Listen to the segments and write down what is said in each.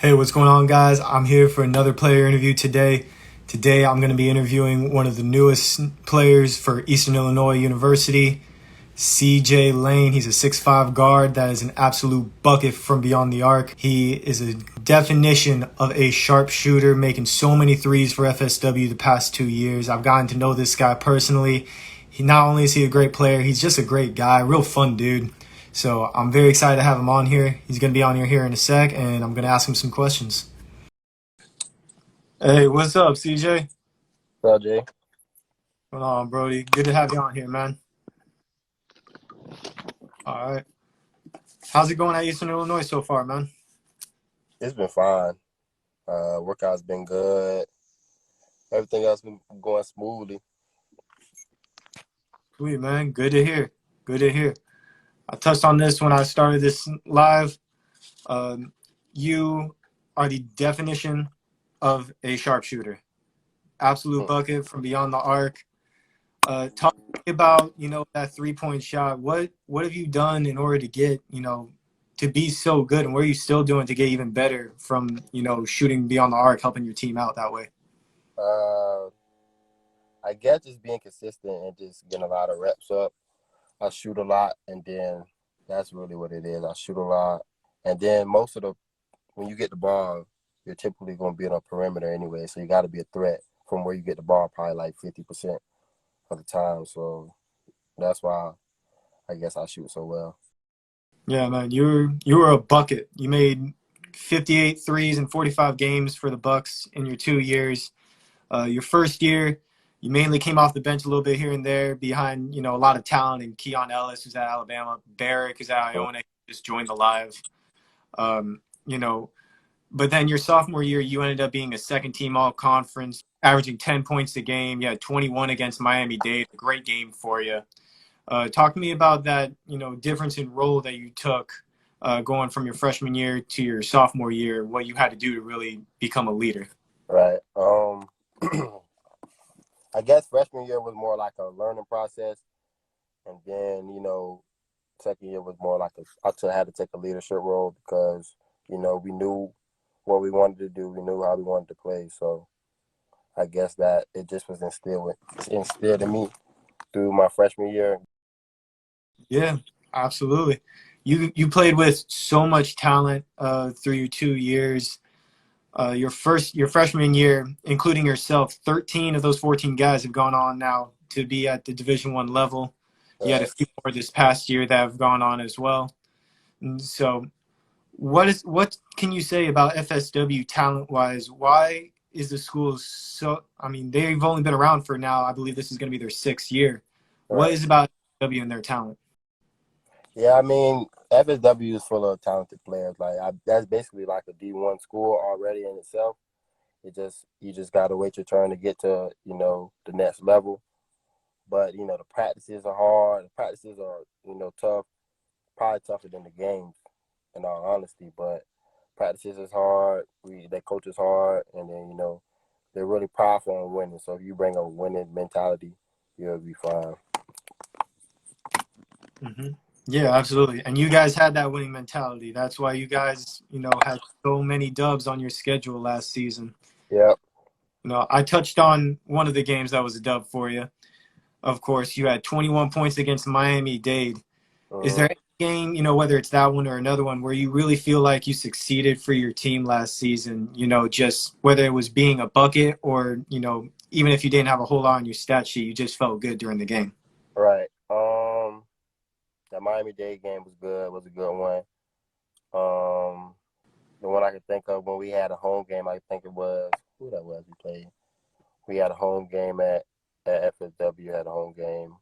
Hey, what's going on, guys? I'm here for another player interview today. Today, I'm going to be interviewing one of the newest players for Eastern Illinois University, CJ Lane. He's a 6'5 guard that is an absolute bucket from beyond the arc. He is a definition of a sharpshooter, making so many threes for FSW the past 2 years. I've gotten to know this guy personally. Not only is he a great player, he's just a great guy, real fun dude. So I'm very excited to have him on here. He's going to be on here in a sec, and I'm going to ask him some questions. Hey, what's up, CJ? So, Jay, What's going on, Brody? Good to have you on here, man. All right. How's it going at Eastern Illinois so far, man? it's been fine. Workout's been good. Everything else been going smoothly. Sweet, man. Good to hear. Good to hear. I touched on this when I started this live. Um, you are the definition of a sharpshooter. Absolute Hmm. bucket from beyond the arc. Talk to me about that 3-point shot. What have you done in order to get to be so good, and what are you still doing to get even better from shooting beyond the arc, helping your team out that way? Uh, I guess just being consistent and just getting a lot of reps up. I shoot a lot, and then that's really what it is. I shoot a lot, and then when you get the ball, you're typically going to be on a perimeter anyway, so you got to be a threat from where you get the ball, probably like 50% of the time. So that's why I guess I shoot so well. Yeah, man, you were a bucket. You made 58 threes in 45 games for the Bucks in your 2 years. Your first year, you mainly came off the bench a little bit here and there behind, a lot of talent. And Keon Ellis, who's at Alabama, Barrick is at Iona, just joined the live. Um, you know, but then your sophomore year, you ended up being a second team all conference, averaging 10 points a game. You had 21 against Miami-Dade, a great game for you. Talk to me about that, difference in role that you took going from your freshman year to your sophomore year, what you had to do to really become a leader. Right. I guess freshman year was more like a learning process, and then second year was more like had to take a leadership role because we knew what we wanted to do, we knew how we wanted to play. So I guess that it just was instilled in me through my freshman year. Yeah, absolutely. You played with so much talent through your 2 years. Your freshman year, including yourself, 13 of those 14 guys have gone on now to be at the Division I level. You had a Right. few more this past year that have gone on as well. And so, what can you say about FSW talent wise? Why is the school so? I mean, they've only been around for now. I believe this is going to be their 6th year. What Right. is about FSW and their talent? Yeah, I mean, FSW is full of talented players. That's basically like a D1 school already in itself. You just gotta wait your turn to get to the next level. But the practices are hard. The practices are tough, probably tougher than the games, in all honesty. But practices is hard. Their coach is hard, and then they're really powerful on winning. So if you bring a winning mentality, you'll be fine. Hmm. Yeah, absolutely. And you guys had that winning mentality. That's why you guys, had so many dubs on your schedule last season. Yep. I touched on one of the games that was a dub for you. Of course, you had 21 points against Miami-Dade. Is Hmm. there any game, whether it's that one or another one, where you really feel like you succeeded for your team last season? Just whether it was being a bucket or, even if you didn't have a whole lot on your stat sheet, you just felt good during the game. Right. The Miami-Dade game was good. Was a good one. Um, the one I could think of when we had a home game, I think it was who that was we played. We had a home game at FSW. Had a home game,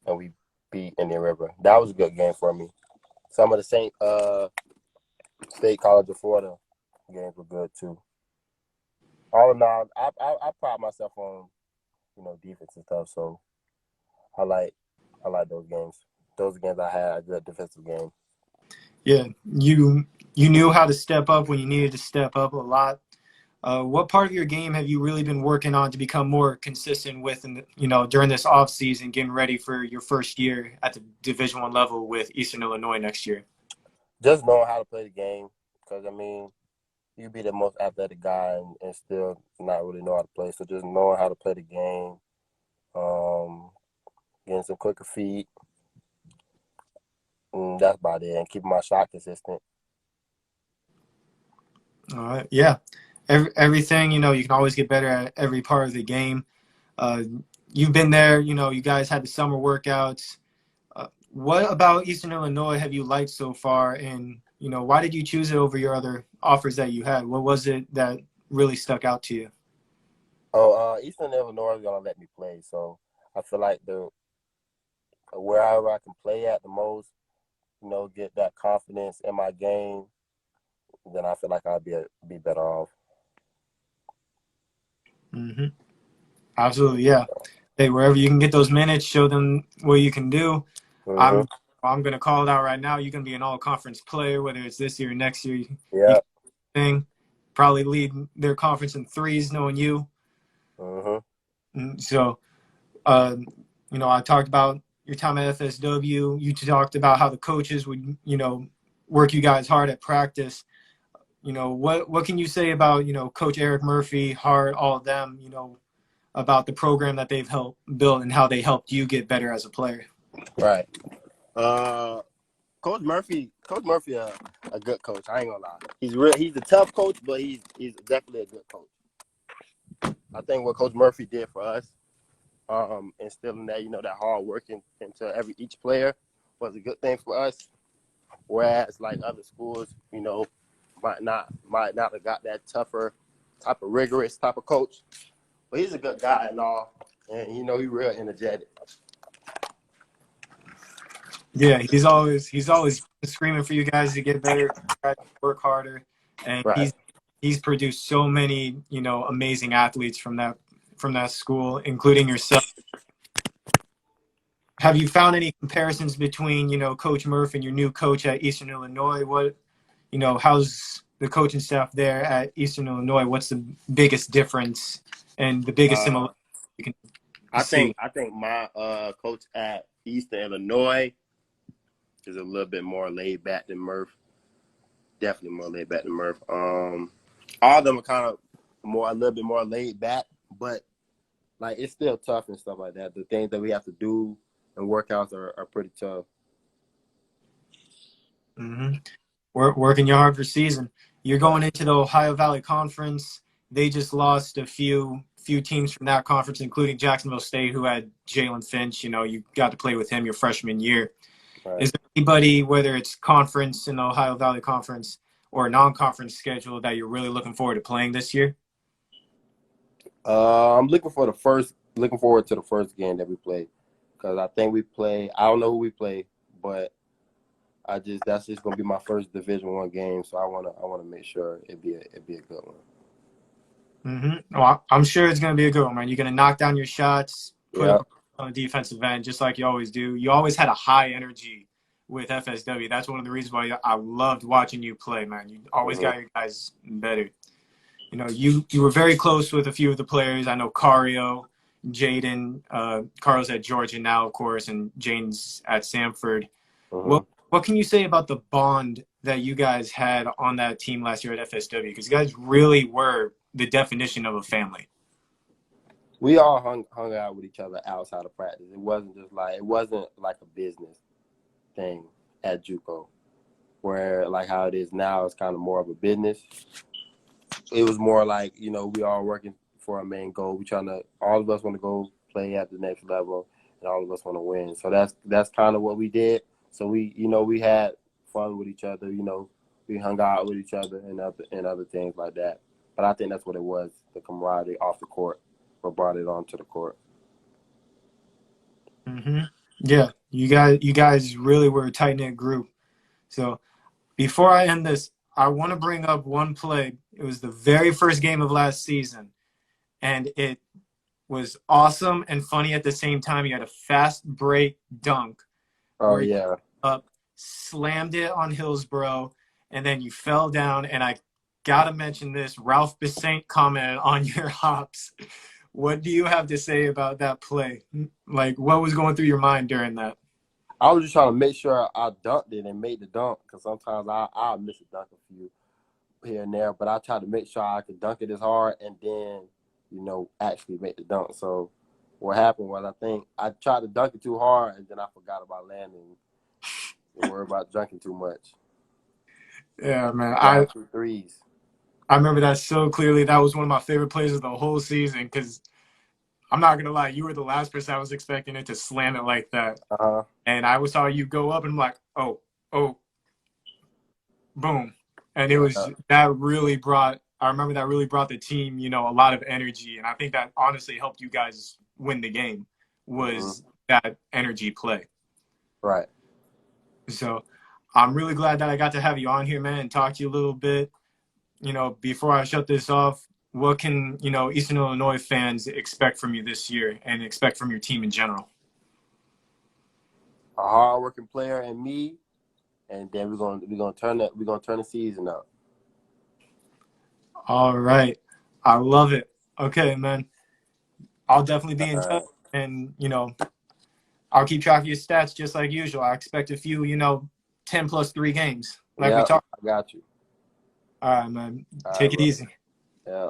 and we beat Indian River. That was a good game for me. Some of the State College of Florida games were good too. All in all, I pride myself on defense and stuff. So I like I like those games. Those games I had a good defensive game. Yeah, you knew how to step up when you needed to step up a lot. What part of your game have you really been working on to become more consistent with, during this off season, getting ready for your first year at the Division I level with Eastern Illinois next year? Just knowing how to play the game, because I mean, you can be the most athletic guy and still not really know how to play. So just knowing how to play the game, getting some quicker feet, and that's about it. And keeping my shot consistent. All right. Yeah. Everything, you can always get better at every part of the game. Uh, you've been there, you guys had the summer workouts. What about Eastern Illinois have you liked so far? And, why did you choose it over your other offers that you had? What was it that really stuck out to you? Eastern Illinois is gonna let me play, so I feel like the wherever I can play at the most, get that confidence in my game, then I feel like I'll be better off. Mm-hmm. Absolutely, yeah. Hey, wherever you can get those minutes, show them what you can do. Mm-hmm. I'm going to call it out right now. You're going to be an all-conference player, whether it's this year or next year. You Yeah. can probably lead their conference in threes, knowing you. Mm-hmm. So, I talked about your time at FSW. You talked about how the coaches would, work you guys hard at practice. What can you say about, Coach Eric Murphy, Hart, all of them, about the program that they've helped build and how they helped you get better as a player? Right. Coach Murphy, a good coach. I ain't gonna lie. He's a tough coach, but he's definitely a good coach. I think what Coach Murphy did for us, instilling that that hard work into each player was a good thing for us. Whereas like other schools, might not have got that tougher type of rigorous type of coach. But he's a good guy and all, and he's real energetic. Yeah, he's always screaming for you guys to get better, work harder, and Right. he's produced so many amazing athletes from that school, including yourself. Have you found any comparisons between Coach Murph and your new coach at Eastern Illinois? How's the coaching staff there at Eastern Illinois? What's the biggest difference and the biggest similarity you can see? I think my coach at Eastern Illinois is a little bit more laid back than Murph. Definitely more laid back than Murph. All of them are kind of a little bit more laid back, but like it's still tough and stuff like that. The things that we have to do and workouts are pretty tough. Mm-hmm. Working your hard for season. You're going into the Ohio Valley Conference. They just lost a few teams from that conference, including Jacksonville State, who had Jalen Finch. You got to play with him your freshman year. Right. Is there anybody, whether it's conference in the Ohio Valley Conference or a non-conference schedule, that you're really looking forward to playing this year? I'm looking forward to the first game that we play, because I think we play. I don't know who we play, but that's just gonna be my first Division I game, so I wanna make sure it be a good one. Mm-hmm. Well, I'm sure it's going to be a good one, man. You're going to knock down your shots, put up on the defensive end, just like you always do. You always had a high energy with FSW. That's one of the reasons why I loved watching you play, man. You always got your guys better. You were very close with a few of the players. I know Cario, Jaden, Carl's at Georgia now, of course, and Jaden's at Samford. What can you say about the bond that you guys had on that team last year at FSW? Because you guys really were the definition of a family. We all hung out with each other outside of practice. It wasn't like a business thing at JUCO, where like how it is now, it's kind of more of a business. It was more like, we all working for a main goal. All of us want to go play at the next level, and all of us want to win. So that's kind of what we did. So we had fun with each other. We hung out with each other and other things like that. But I think that's what it was, the camaraderie off the court, what brought it onto the court. Mm-hmm. Yeah, you guys really were a tight-knit group. So before I end this, I want to bring up one play. It was the very first game of last season, and it was awesome and funny at the same time. You had a fast break dunk. Oh, yeah. Up, slammed it on Hillsborough, and then you fell down, and I gotta mention this. Ralph Besant commented on your hops. What do you have to say about that play? Like, what was going through your mind during that? I was just trying to make sure I dunked it and made the dunk, because sometimes I'll miss a dunk a few. here and there, but I try to make sure I could dunk it as hard and then, actually make the dunk. So what happened was I think I tried to dunk it too hard and then I forgot about landing and worry about dunking too much. Yeah, man. Down 2 threes. I remember that so clearly. That was one of my favorite plays of the whole season because I'm not gonna lie, you were the last person I was expecting it to slam it like that. Uh-huh. And I saw you go up and I'm like, oh, boom. And it was Yeah. that really brought I remember that really brought the team, a lot of energy. And I think that honestly helped you guys win the game was that energy play. Right. So I'm really glad that I got to have you on here, man, and talk to you a little bit. Before I shut this off, what can, Eastern Illinois fans expect from you this year and expect from your team in general? A hard-working player and me, and then we're gonna turn the season up. All right. I love it. Okay, man. I'll definitely be in All touch right. and, I'll keep track of your stats just like usual. I expect a few, 10 plus 3 games like we Yeah, talked. I got you. All right, man. All right, Take it bro. easy. Yeah.